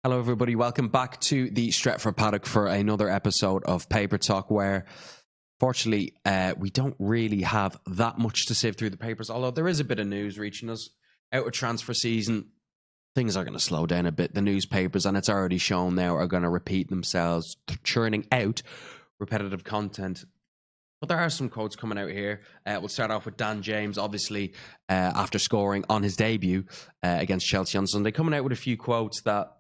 Hello, everybody. Welcome back to the Stretford Paddock for another episode of Paper Talk, where, fortunately, we don't really have that much to sift through the papers, although there is a bit of news reaching us. Out of transfer season, things are going to slow down a bit. The newspapers, and it's already shown now, are going to repeat themselves, churning out repetitive content. But there are some quotes coming out here. We'll start off with Dan James, obviously, after scoring on his debut against Chelsea on Sunday, coming out with a few quotes that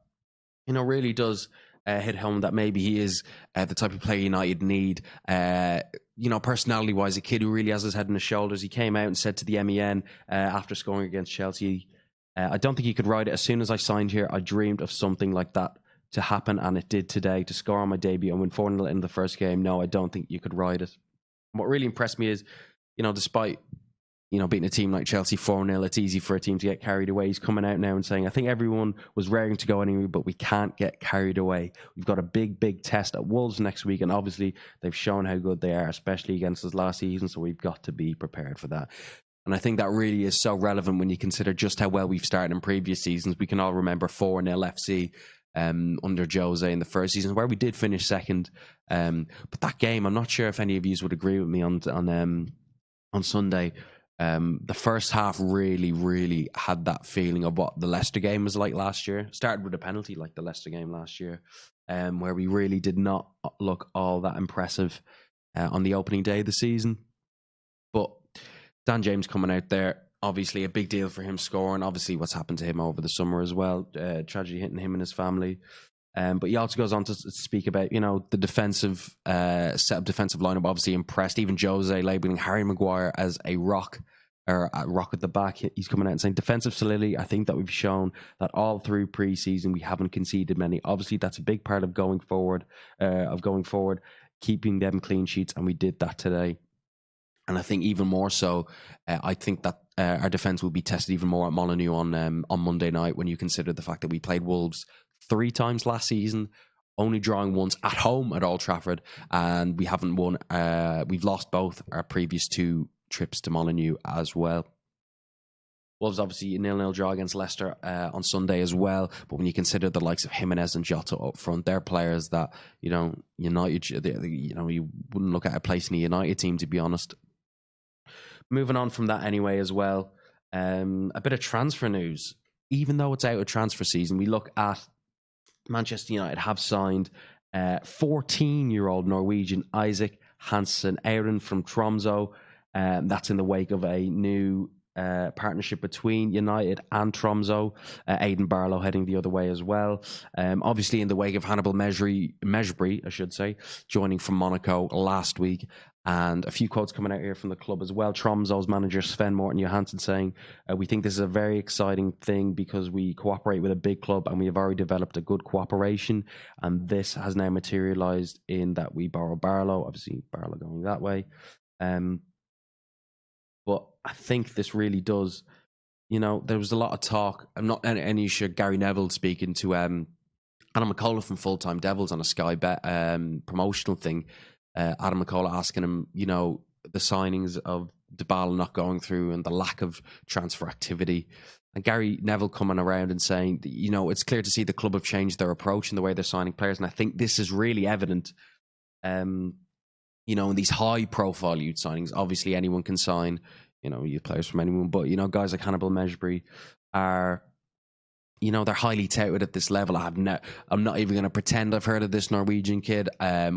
really does hit home that maybe he is the type of player United need. Personality-wise, a kid who really has his head on his shoulders. He came out and said to the MEN after scoring against Chelsea, I don't think you could write it. As soon as I signed here, I dreamed of something like that to happen, and it did today. To score on my debut and win 4-0 in the first game, no, I don't think you could write it. What really impressed me is, despite beating a team like Chelsea 4-0, it's easy for a team to get carried away. He's coming out now and saying, I think everyone was raring to go anyway, but we can't get carried away. We've got a big test at Wolves next week, and obviously they've shown how good they are, especially against us last season, so we've got to be prepared for that. And I think that really is so relevant when you consider just how well we've started in previous seasons. We can all remember 4-0 FC under Jose in the first season, where we did finish second. But that game, I'm not sure if any of you would agree with me on Sunday. The first half really had that feeling of what the Leicester game was like last year. Started with a penalty like the Leicester game last year, where we really did not look all that impressive on the opening day of the season. But Dan James coming out there, obviously a big deal for him scoring. Obviously what's happened to him over the summer as well, tragedy hitting him and his family. But he also goes on to speak about, the defensive set-up defensive lineup. Obviously impressed. Even Jose labelling Harry Maguire as a rock, or a rock at the back. He's coming out and saying defensive solidity. I think that we've shown that all through pre-season we haven't conceded many. Obviously that's a big part of going forward, keeping them clean sheets, and we did that today. And I think even more so, I think that our defence will be tested even more at Molineux on Monday night, when you consider the fact that we played Wolves 3 times last season, only drawing once at home at Old Trafford, and we haven't won. We've lost both our previous 2 trips to Molineux as well. Wolves obviously a 0-0 draw against Leicester on Sunday as well. But when you consider the likes of Jimenez and Jota up front, they're players that United, you wouldn't look at a place in a United team, to be honest. Moving on from that anyway as well, a bit of transfer news. Even though it's out of transfer season, we look at Manchester United have signed 14-year-old Norwegian Isak Hansen-Aaroen from Tromsø. That's in the wake of a new partnership between United and Tromsø. Aidan Barlow heading the other way as well. Obviously in the wake of Hannibal Mejbri, I should say, joining from Monaco last week. And a few quotes coming out here from the club as well. Tromsø's manager Sven Morten Johansen saying, we think this is a very exciting thing because we cooperate with a big club and we have already developed a good cooperation. And this has now materialised in that we borrow Barlow. Obviously, Barlow going that way. But I think this really does, there was a lot of talk. I'm not any sure Gary Neville speaking to Adam McCullough from Full Time Devils on a Sky Bet promotional thing. Adam McCullough asking him, the signings of Dybala not going through and the lack of transfer activity. And Gary Neville coming around and saying, it's clear to see the club have changed their approach and the way they're signing players. And I think this is really evident, in these high-profile youth signings. Obviously, anyone can sign, youth players from anyone. But, guys like Hannibal Mejbri are... they're highly touted at this level. I'm not even going to pretend I've heard of this Norwegian kid,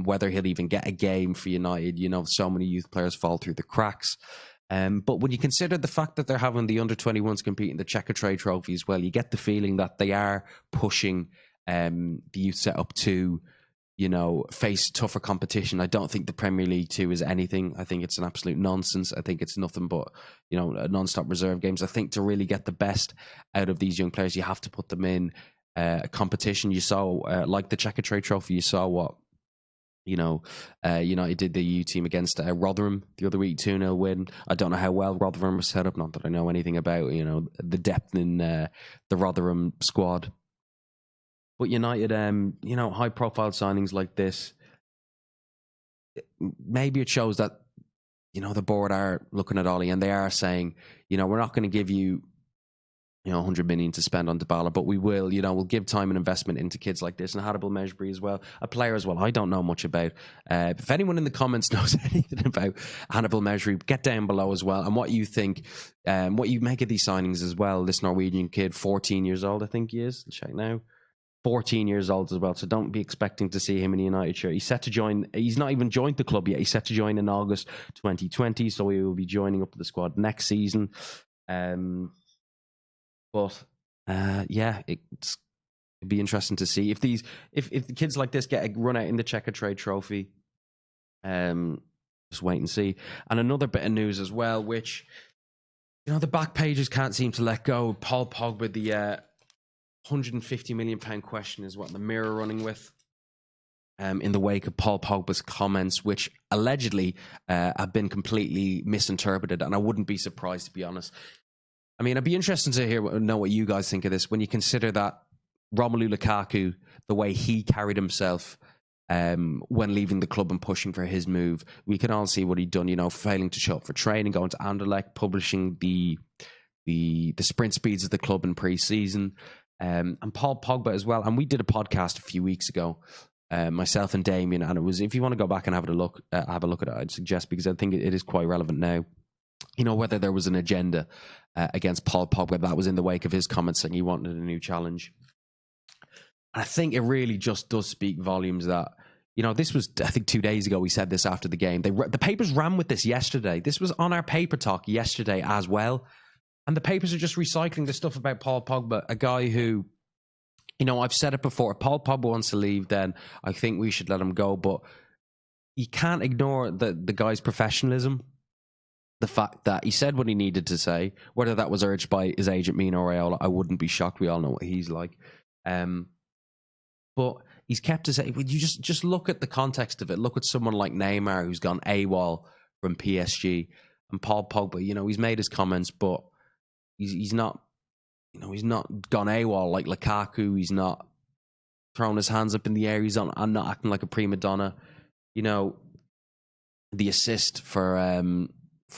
whether he'll even get a game for United. So many youth players fall through the cracks. But when you consider the fact that they're having the under-21s compete in the Checkatrade Trophy as well, you get the feeling that they are pushing the youth setup to, face tougher competition. I don't think the Premier League 2 is anything. I think it's an absolute nonsense. I think it's nothing but, non-stop reserve games. I think to really get the best out of these young players, you have to put them in a competition. You saw, like the Checkatrade Trophy, you saw what, United did the U team against Rotherham the other week, 2-0 win. I don't know how well Rotherham was set up, not that I know anything about, the depth in the Rotherham squad. But United, high-profile signings like this, maybe it shows that, the board are looking at Ollie and they are saying, we're not going to give you, 100 million to spend on Dybala, but we will, we'll give time and investment into kids like this, and Hannibal Mejbri as well, a player as well I don't know much about. If anyone in the comments knows anything about Hannibal Mejbri, get down below as well, and what you think, what you make of these signings as well. This Norwegian kid, 14 years old, I think he is. Check now. 14 years old as well, so don't be expecting to see him in the United shirt. He's set to join, he's not even joined the club yet, he's set to join in August 2020, so he will be joining up with the squad next season. But it'd be interesting to see if the kids like this get a run out in the Checker Trade Trophy. Just wait and see. And another bit of news as well, which the back pages can't seem to let go. Paul Pogba, the £150 million question is what the Mirror running with. In the wake of Paul Pogba's comments, which allegedly have been completely misinterpreted, and I wouldn't be surprised, to be honest. I mean, I'd be interested to know what you guys think of this when you consider that Romelu Lukaku, the way he carried himself when leaving the club and pushing for his move, we can all see what he'd done, failing to show up for training, going to Anderlecht, publishing the sprint speeds of the club in pre-season, and Paul Pogba as well. And we did a podcast a few weeks ago, myself and Damien, and it was, if you want to go back and have a look at it, I'd suggest, because I think it is quite relevant now. Whether there was an agenda against Paul Pogba that was in the wake of his comments saying he wanted a new challenge. I think it really just does speak volumes that, this was, I think 2 days ago, we said this after the game. The papers ran with this yesterday. This was on our paper talk yesterday as well. And the papers are just recycling the stuff about Paul Pogba, a guy who, I've said it before, if Paul Pogba wants to leave, then I think we should let him go. But you can't ignore the guy's professionalism. The fact that he said what he needed to say, whether that was urged by his agent Mino Raiola, I wouldn't be shocked. We all know what he's like. But he's kept to say, you just look at the context of it. Look at someone like Neymar, who's gone AWOL from PSG, and Paul Pogba. He's made his comments, but he's not, he's not gone AWOL like Lukaku. He's not thrown his hands up in the air. He's not acting like a prima donna. The assist for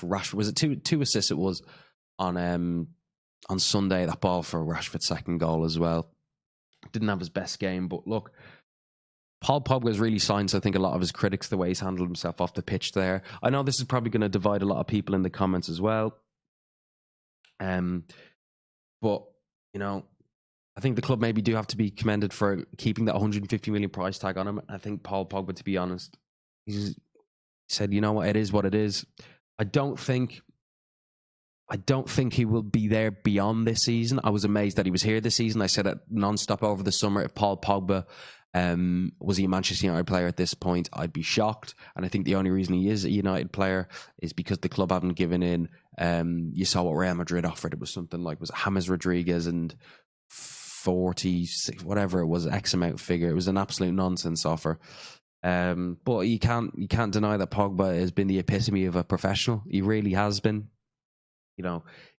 Rashford, was it two assists? It was on Sunday. That ball for Rashford's second goal as well. Didn't have his best game, but look, Paul Pogba has really silenced, I think, a lot of his critics, the way he's handled himself off the pitch there. I know this is probably going to divide a lot of people in the comments as well. But I think the club maybe do have to be commended for keeping that 150 million price tag on him. I think Paul Pogba, to be honest, he said, it is what it is. I don't think he will be there beyond this season. I was amazed that he was here this season. I said it non-stop over the summer. If Paul Pogba was he a Manchester United player at this point, I'd be shocked. And I think the only reason he is a United player is because the club haven't given in. You saw what Real Madrid offered. It was something like, was it James Rodriguez and 46, whatever it was, X amount figure. It was an absolute nonsense offer. But you can't deny that Pogba has been the epitome of a professional. He really has been.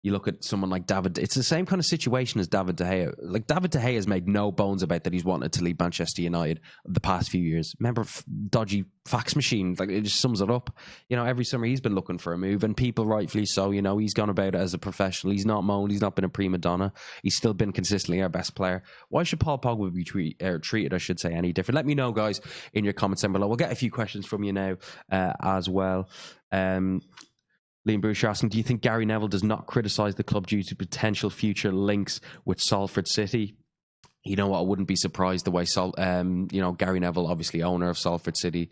You look at someone like David. It's the same kind of situation as David De Gea. Like, David De Gea has made no bones about that he's wanted to leave Manchester United the past few years. Remember dodgy fax machine? Like, it just sums it up. Every summer he's been looking for a move, and people rightfully so. He's gone about it as a professional. He's not moaned. He's not been a prima donna. He's still been consistently our best player. Why should Paul Pogba be treated, I should say, any different? Let me know, guys, in your comments down below. We'll get a few questions from you now as well. Liam Bruce asking, do you think Gary Neville does not criticise the club due to potential future links with Salford City? You know what? I wouldn't be surprised the way Gary Neville, obviously owner of Salford City,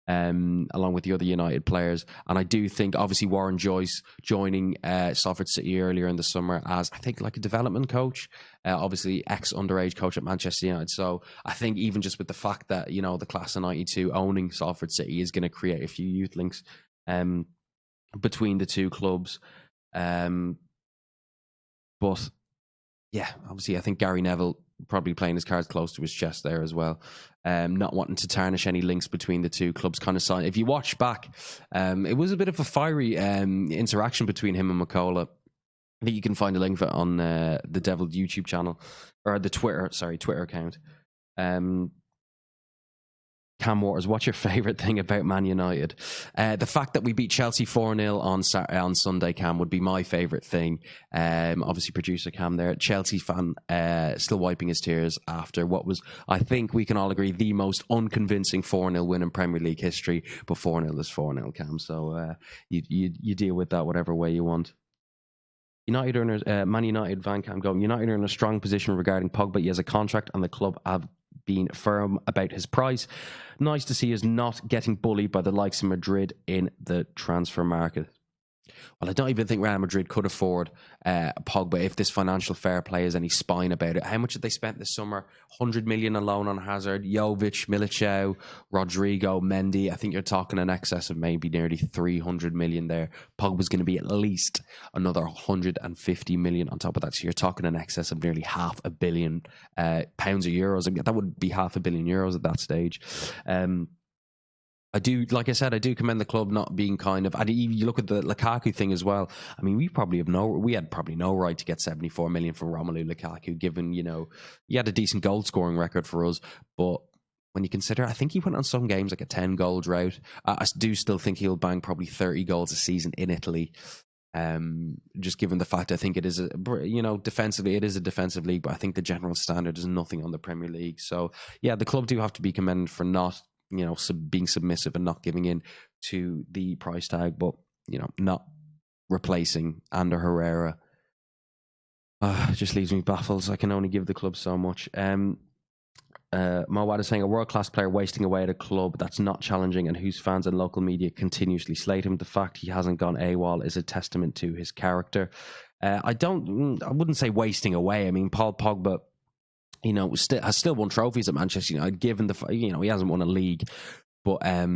along with the other United players. And I do think, obviously, Warren Joyce joining Salford City earlier in the summer as, I think, like a development coach, obviously ex-underage coach at Manchester United. So I think even just with the fact that, the class of 92 owning Salford City is going to create a few youth links between the two clubs. But yeah, obviously I think Gary Neville probably playing his cards close to his chest there as well, not wanting to tarnish any links between the two clubs. Kind of sign. If you watch back, it was a bit of a fiery interaction between him and McCullough. I think you can find a link for it on the Devil YouTube channel, or the Twitter account. Cam Waters, what's your favourite thing about Man United? The fact that we beat Chelsea 4-0 on Sunday, Cam, would be my favourite thing. Obviously, producer Cam there, Chelsea fan, still wiping his tears after what was, I think we can all agree, the most unconvincing 4-0 win in Premier League history. But 4-0 is 4-0, Cam. So you deal with that whatever way you want. United are in Man United Van Cam going. United are in a strong position regarding Pogba. He has a contract, and the club have been firm about his price. Nice to see us not getting bullied by the likes of Madrid in the transfer market. Well, I don't even think Real Madrid could afford Pogba if this financial fair play has any spine about it. How much have they spent this summer? 100 million alone on Hazard, Jovic, Militao, Rodrigo, Mendy. I think you're talking in excess of maybe nearly 300 million there. Pogba's going to be at least another 150 million on top of that. So you're talking in excess of nearly £500 million pounds or euros. I mean, that would be €500 million at that stage. I do, like I said, I do commend the club not being kind of. And you look at the Lukaku thing as well. I mean, we had probably no right to get 74 million from Romelu Lukaku, given he had a decent goal scoring record for us. But when you consider, I think he went on some games like a 10-goal drought. I do still think he'll bang probably 30 goals a season in Italy. Just given the fact, I think it is defensively, it is a defensive league, but I think the general standard is nothing on the Premier League. So yeah, the club do have to be commended for not being submissive and not giving in to the price tag, but not replacing Ander Herrera. It just leaves me baffled. I can only give the club so much. Mowad is saying a world-class player wasting away at a club that's not challenging and whose fans and local media continuously slate him. The fact he hasn't gone AWOL is a testament to his character. I wouldn't say wasting away. I mean, Paul Pogba, has still won trophies at Manchester United, given he hasn't won a league, but I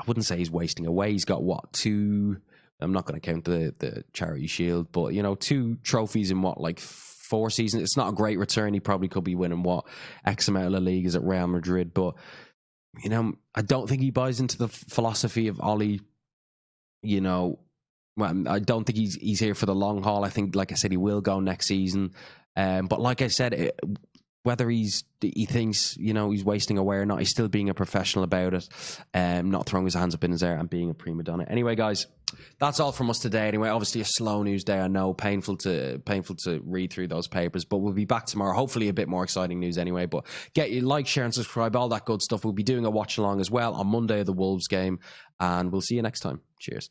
wouldn't say he's wasting away. He's got two, I'm not going to count the Charity Shield, but 2 trophies in 4 seasons. It's not a great return. He probably could be winning X amount of La Ligas at Real Madrid, but I don't think he buys into the philosophy of Oli. Well, I don't think he's here for the long haul. I think, like I said, he will go next season. But like I said, whether he thinks he's wasting away or not, he's still being a professional about it, not throwing his hands up in his air and being a prima donna. Anyway, guys, that's all from us today. Anyway, obviously a slow news day. I know, painful to read through those papers, but we'll be back tomorrow. Hopefully, a bit more exciting news anyway. But get you like, share, and subscribe, all that good stuff. We'll be doing a watch along as well on Monday of the Wolves game, and we'll see you next time. Cheers.